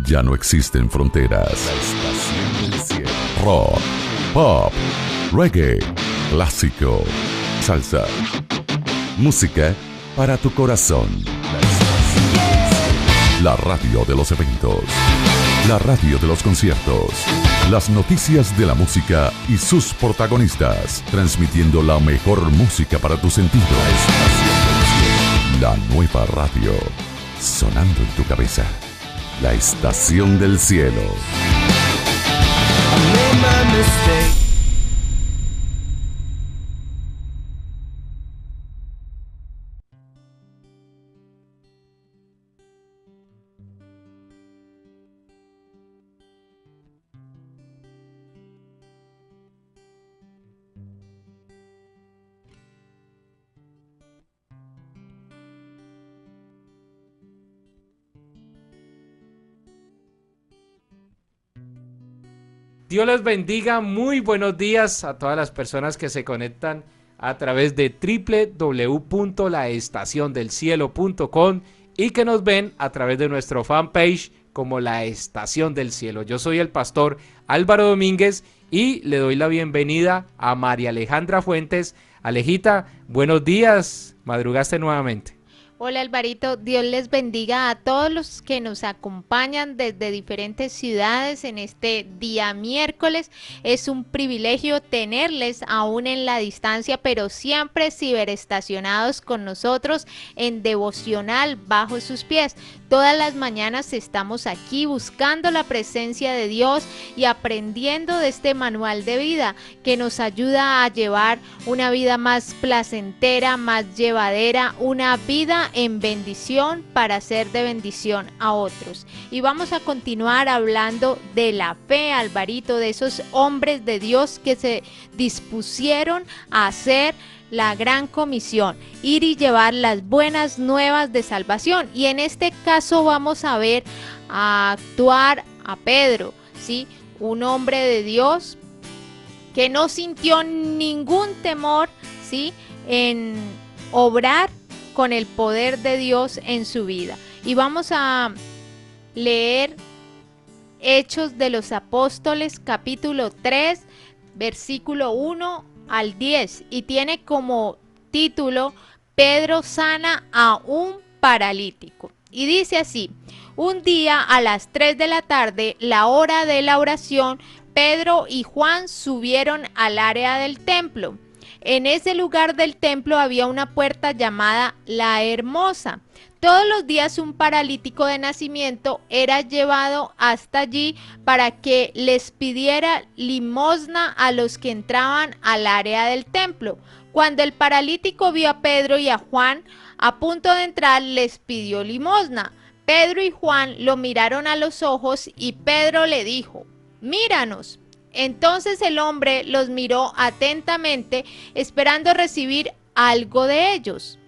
Ya no existen fronteras. La estación del cielo. Rock, pop, reggae, clásico, salsa. Música para tu corazón. La radio de los eventos. La radio de los conciertos. Las noticias de la música y sus protagonistas. Transmitiendo la mejor música para tus sentidos. La nueva radio. Sonando en tu cabeza. La estación del cielo. Dios les bendiga, muy buenos días a todas las personas que se conectan a través de www.laestaciondelcielo.com y que nos ven a través de nuestro fanpage como La Estación del Cielo. Yo soy el pastor Álvaro Domínguez y le doy la bienvenida a María Alejandra Fuentes. Alejita, buenos días, madrugaste nuevamente. Hola Alvarito, Dios les bendiga a todos los que nos acompañan desde diferentes ciudades en este día miércoles. Es un privilegio tenerles aún en la distancia, pero siempre ciberestacionados con nosotros en devocional bajo sus pies. Todas las mañanas estamos aquí buscando la presencia de Dios y aprendiendo de este manual de vida que nos ayuda a llevar una vida más placentera, más llevadera, una vida en bendición para ser de bendición a otros. Y vamos a continuar hablando de la fe, Alvarito, de esos hombres de Dios que se dispusieron a hacer la gran comisión, ir y llevar las buenas nuevas de salvación. Y en este caso vamos a ver a actuar a Pedro, ¿sí? Un hombre de Dios que no sintió ningún temor, ¿sí? En obrar con el poder de Dios en su vida. Y vamos a leer Hechos de los Apóstoles, capítulo 3, versículo 1 al 10, y tiene como título Pedro sana a un paralítico. Y dice así: un día a las 3 de la tarde, la hora de la oración, Pedro y Juan subieron al área del templo. En ese lugar del templo había una puerta llamada La Hermosa. Todos los días un paralítico de nacimiento era llevado hasta allí para que les pidiera limosna a los que entraban al área del templo. Cuando el paralítico vio a Pedro y a Juan a punto de entrar, les pidió limosna. Pedro y Juan lo miraron a los ojos y Pedro le dijo: míranos. Entonces el hombre los miró atentamente, esperando recibir algo de ellos.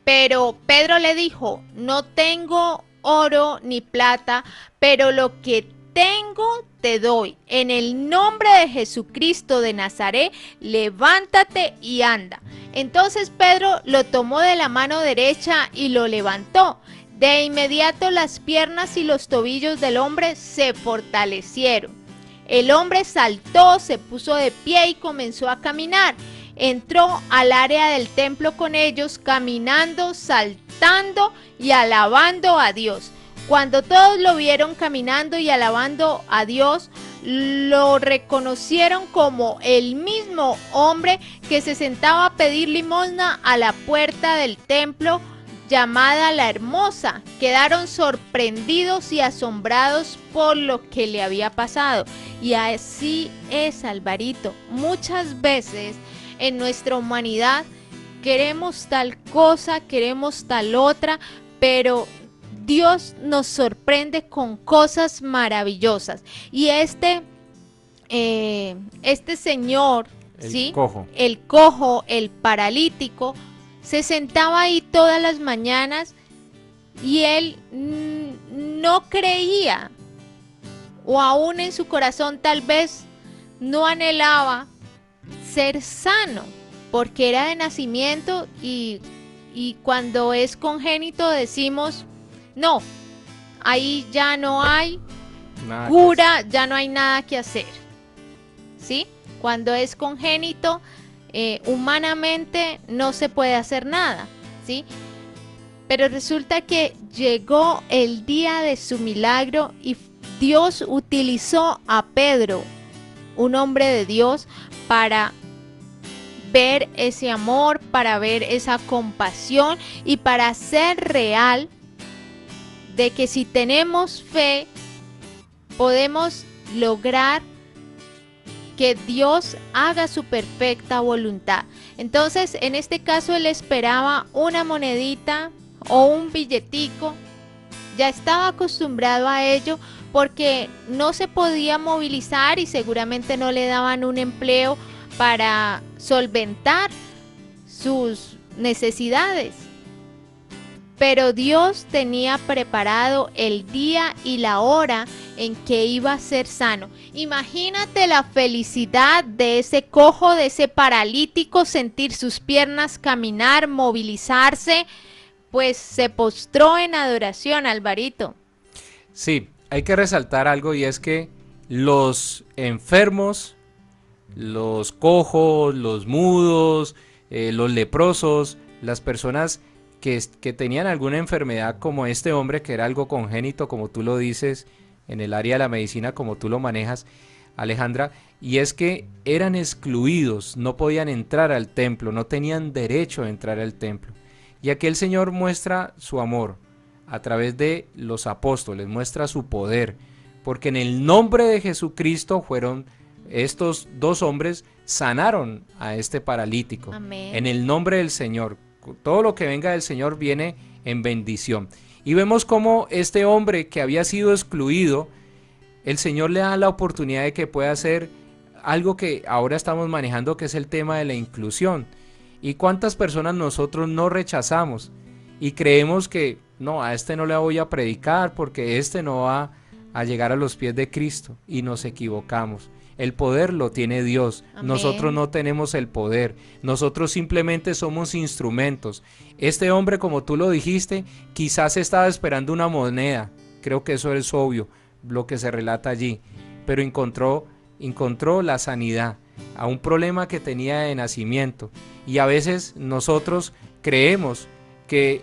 Pero Pedro le dijo: no tengo oro ni plata, pero lo que tengo te doy. En el nombre de Jesucristo de Nazaret, levántate y anda. Entonces Pedro lo tomó de la mano derecha y lo levantó. De inmediato las piernas y los tobillos del hombre se fortalecieron. El hombre saltó, se puso de pie y comenzó a caminar. Entró al área del templo con ellos, caminando, saltando y alabando a Dios. Cuando todos lo vieron caminando y alabando a Dios, lo reconocieron como el mismo hombre que se sentaba a pedir limosna a la puerta del templo llamada La Hermosa. Quedaron sorprendidos y asombrados por lo que le había pasado. Y así es, Alvarito. Muchas veces en nuestra humanidad queremos tal cosa, queremos tal otra, pero Dios nos sorprende con cosas maravillosas. Y este señor, ¿sí? El cojo, el paralítico, se sentaba ahí todas las mañanas y él no creía, o aún en su corazón tal vez no anhelaba ser sano, porque era de nacimiento y cuando es congénito decimos, no, ahí ya no hay Nada que cura, ya no hay nada que hacer, ¿sí? Cuando es congénito, humanamente no se puede hacer nada, ¿sí? Pero resulta que llegó el día de su milagro y Dios utilizó a Pedro, un hombre de Dios, para ver ese amor, para ver esa compasión y para hacer real de que si tenemos fe, podemos lograr que Dios haga su perfecta voluntad. Entonces, en este caso, él esperaba una monedita o un billetico. Ya estaba acostumbrado a ello porque no se podía movilizar y seguramente no le daban un empleo para solventar sus necesidades. Pero Dios tenía preparado el día y la hora en que iba a ser sano. Imagínate la felicidad de ese cojo, de ese paralítico, sentir sus piernas caminar, movilizarse, pues se postró en adoración, Alvarito. Sí, hay que resaltar algo y es que los enfermos, los cojos, los mudos, los leprosos, las personas que tenían alguna enfermedad como este hombre, que era algo congénito, como tú lo dices, en el área de la medicina, como tú lo manejas, Alejandra, y es que eran excluidos, no podían entrar al templo, no tenían derecho a entrar al templo. Y aquí el Señor muestra su amor a través de los apóstoles, muestra su poder, porque en el nombre de Jesucristo fueron estos dos hombres, sanaron a este paralítico. Amén. En el nombre del Señor. Todo lo que venga del Señor viene en bendición. Y vemos cómo este hombre que había sido excluido, el Señor le da la oportunidad de que pueda hacer algo que ahora estamos manejando, que es el tema de la inclusión. ¿Y cuántas personas nosotros no rechazamos? Y creemos que no, a este no le voy a predicar porque este no va a llegar a los pies de Cristo. Y nos equivocamos. El poder lo tiene Dios. Amén. Nosotros no tenemos el poder. Nosotros simplemente somos instrumentos. Este hombre, como tú lo dijiste, quizás estaba esperando una moneda. Creo que eso es obvio, lo que se relata allí. Pero encontró la sanidad a un problema que tenía de nacimiento. Y a veces nosotros creemos que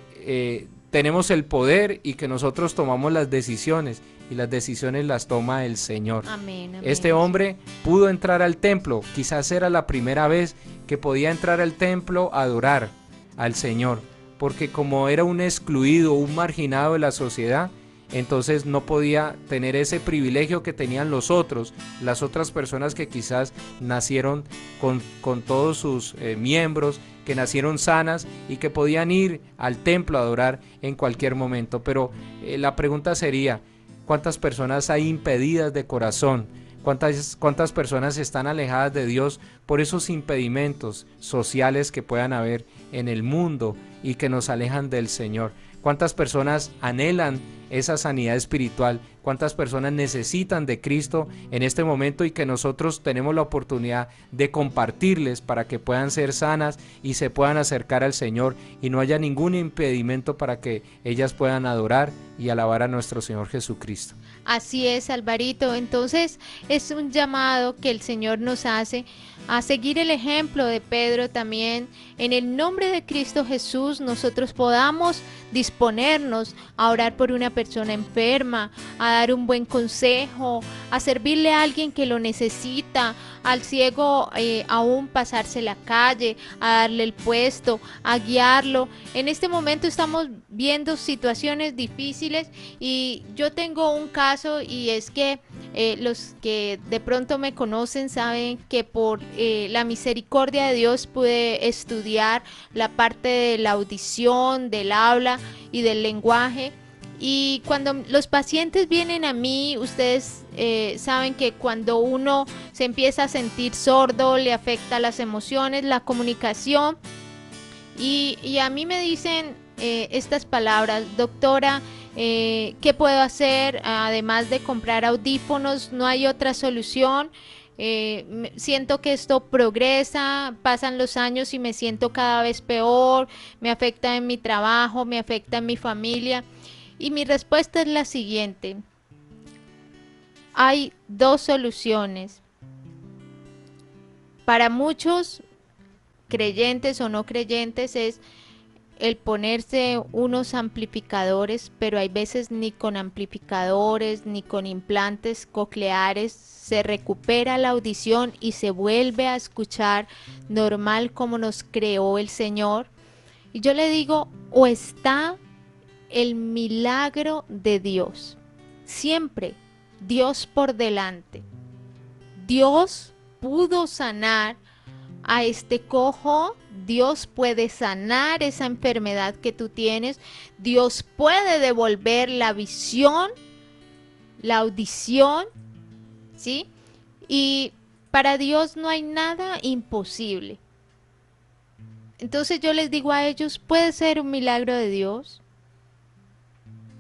tenemos el poder y que nosotros tomamos las decisiones. Y las decisiones las toma el Señor. Amén, amén. Este hombre pudo entrar al templo, quizás era la primera vez que podía entrar al templo a adorar al Señor, porque como era un excluido, un marginado de la sociedad, entonces no podía tener ese privilegio que tenían los otros, las otras personas que quizás nacieron con todos sus miembros, que nacieron sanas y que podían ir al templo a adorar en cualquier momento. Pero la pregunta sería, ¿cuántas personas hay impedidas de corazón? ¿Cuántas personas están alejadas de Dios por esos impedimentos sociales que puedan haber en el mundo y que nos alejan del Señor? ¿Cuántas personas anhelan esa sanidad espiritual? ¿Cuántas personas necesitan de Cristo en este momento y que nosotros tenemos la oportunidad de compartirles para que puedan ser sanas y se puedan acercar al Señor y no haya ningún impedimento para que ellas puedan adorar y alabar a nuestro Señor Jesucristo? Así es, Alvarito. Entonces es un llamado que el Señor nos hace a seguir el ejemplo de Pedro también. En el nombre de Cristo Jesús nosotros podamos disponernos a orar por una persona enferma, a dar un buen consejo, a servirle a alguien que lo necesita, al ciego aún pasarse la calle, a darle el puesto, a guiarlo. En este momento estamos viendo situaciones difíciles y yo tengo un caso y es que los que de pronto me conocen saben que por la misericordia de Dios pude estudiar la parte de la audición, del habla y del lenguaje. Y cuando los pacientes vienen a mí, ustedes saben que cuando uno se empieza a sentir sordo, le afecta las emociones, la comunicación. Y a mí me dicen estas palabras: doctora, ¿qué puedo hacer? Además de comprar audífonos, no hay otra solución. Siento que esto progresa, pasan los años y me siento cada vez peor, me afecta en mi trabajo, me afecta en mi familia. Y mi respuesta es la siguiente. Hay dos soluciones. Para muchos, creyentes o no creyentes, es el ponerse unos amplificadores, pero hay veces ni con amplificadores ni con implantes cocleares se recupera la audición y se vuelve a escuchar normal como nos creó el Señor. Y yo le digo, o está el milagro de Dios, siempre Dios por delante. Dios pudo sanar a este cojo, Dios puede sanar esa enfermedad que tú tienes, Dios puede devolver la visión, la audición, ¿sí? Y para Dios no hay nada imposible. Entonces yo les digo a ellos, puede ser un milagro de Dios,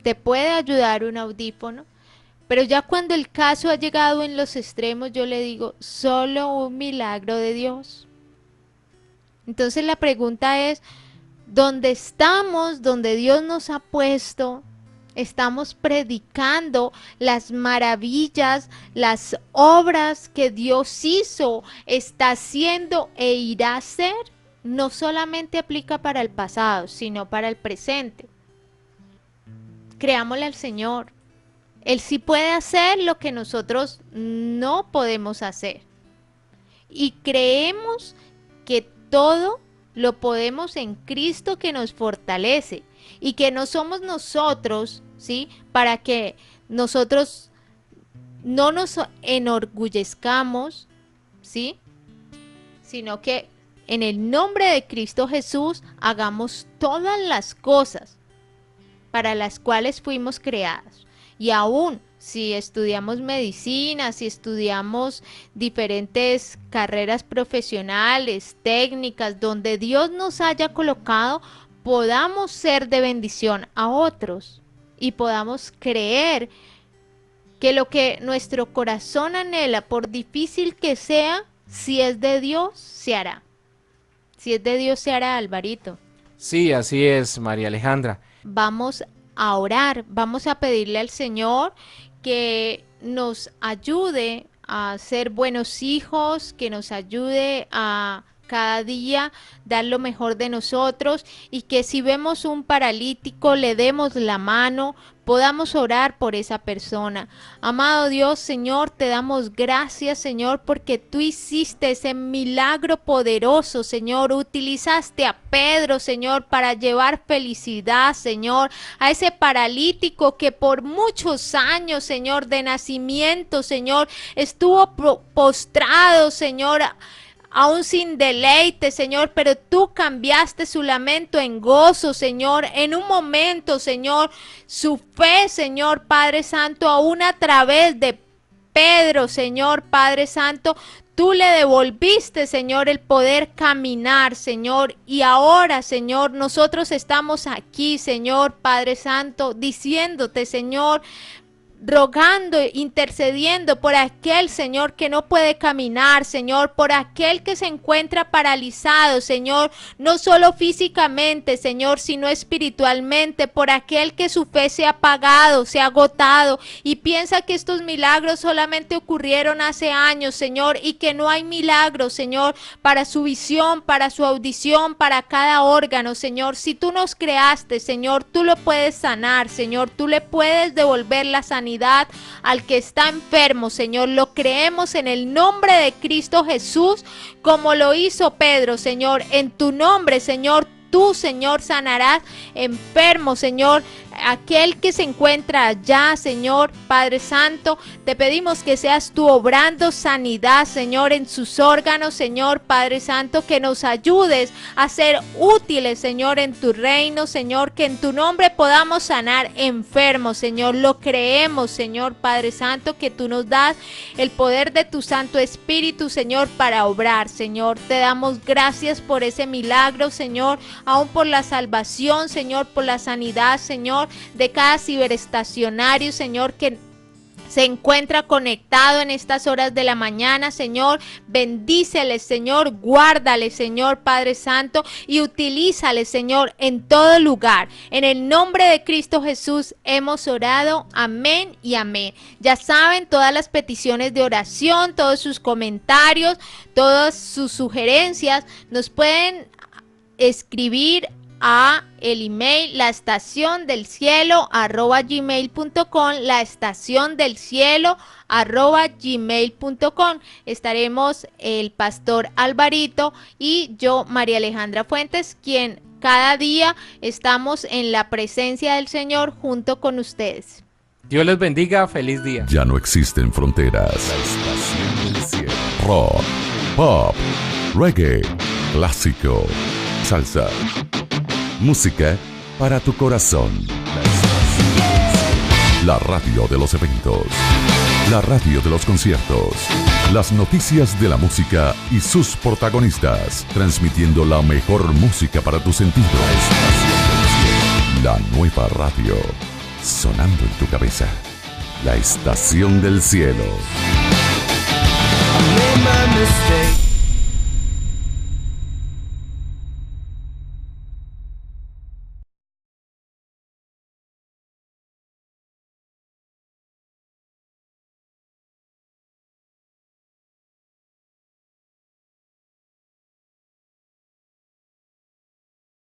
te puede ayudar un audífono, pero ya cuando el caso ha llegado en los extremos, yo le digo, solo un milagro de Dios. Entonces la pregunta es, ¿dónde estamos, donde Dios nos ha puesto? Estamos predicando las maravillas, las obras que Dios hizo, está haciendo e irá a hacer. No solamente aplica para el pasado, sino para el presente. Creámosle al Señor. Él sí puede hacer lo que nosotros no podemos hacer. Y creemos que todo lo podemos en Cristo que nos fortalece. Y que no somos nosotros, ¿sí? Para que nosotros no nos enorgullezcamos, ¿sí? Sino que en el nombre de Cristo Jesús hagamos todas las cosas para las cuales fuimos creados. Y aún si estudiamos medicina, si estudiamos diferentes carreras profesionales, técnicas, donde Dios nos haya colocado, podamos ser de bendición a otros y podamos creer que lo que nuestro corazón anhela, por difícil que sea, si es de Dios, se hará. Si es de Dios, se hará, Alvarito. Sí, así es, María Alejandra. Vamos a orar, vamos a pedirle al Señor que nos ayude a ser buenos hijos, que nos ayude a cada día dar lo mejor de nosotros y que si vemos un paralítico le demos la mano, podamos orar por esa persona. Amado Dios, Señor, te damos gracias, Señor, porque tú hiciste ese milagro poderoso, Señor. Utilizaste a Pedro, Señor, para llevar felicidad, Señor, a ese paralítico que por muchos años, Señor, de nacimiento, Señor, estuvo postrado, Señor, aún sin deleite, Señor, pero tú cambiaste su lamento en gozo, Señor, en un momento, Señor, su fe, Señor, Padre Santo, aún a través de Pedro, Señor, Padre Santo, tú le devolviste, Señor, el poder caminar, Señor, y ahora, Señor, nosotros estamos aquí, Señor, Padre Santo, diciéndote, Señor, rogando, intercediendo por aquel, Señor, que no puede caminar, Señor, por aquel que se encuentra paralizado, Señor, no solo físicamente, Señor, sino espiritualmente, por aquel que su fe se ha apagado, se ha agotado y piensa que estos milagros solamente ocurrieron hace años, Señor, y que no hay milagros, Señor, para su visión, para su audición, para cada órgano, Señor. Si tú nos creaste, Señor, tú lo puedes sanar, Señor, tú le puedes devolver la sanidad al que está enfermo, Señor. Lo creemos en el nombre de Cristo Jesús, como lo hizo Pedro, Señor. En tu nombre, Señor, tú, Señor, sanarás enfermos, Señor. Aquel que se encuentra allá, Señor, Padre Santo, te pedimos que seas tú obrando sanidad, Señor, en sus órganos, Señor, Padre Santo, que nos ayudes a ser útiles, Señor, en tu reino, Señor, que en tu nombre podamos sanar enfermos, Señor. Lo creemos, Señor, Padre Santo, que tú nos das el poder de tu Santo Espíritu, Señor, para obrar, Señor. Te damos gracias por ese milagro, Señor, aún por la salvación, Señor, por la sanidad, Señor, de cada ciberestacionario, Señor, que se encuentra conectado en estas horas de la mañana, Señor, bendíceles, Señor, guárdales, Señor, Padre Santo, y utilízales, Señor, en todo lugar. En el nombre de Cristo Jesús hemos orado, amén y amén. Ya saben, todas las peticiones de oración, todos sus comentarios, todas sus sugerencias, nos pueden escribir a el email laestaciondelcielo@gmail.com, laestaciondelcielo@gmail.com. Estaremos el pastor Alvarito y yo, María Alejandra Fuentes, quien cada día estamos en la presencia del Señor junto con ustedes. Dios les bendiga, feliz día. Ya no existen fronteras. La estación del cielo. Rock, pop, reggae, clásico, salsa. Música para tu corazón. La radio de los eventos. La radio de los conciertos. Las noticias de la música y sus protagonistas. Transmitiendo la mejor música para tus sentidos. La nueva radio. Sonando en tu cabeza. La estación del cielo.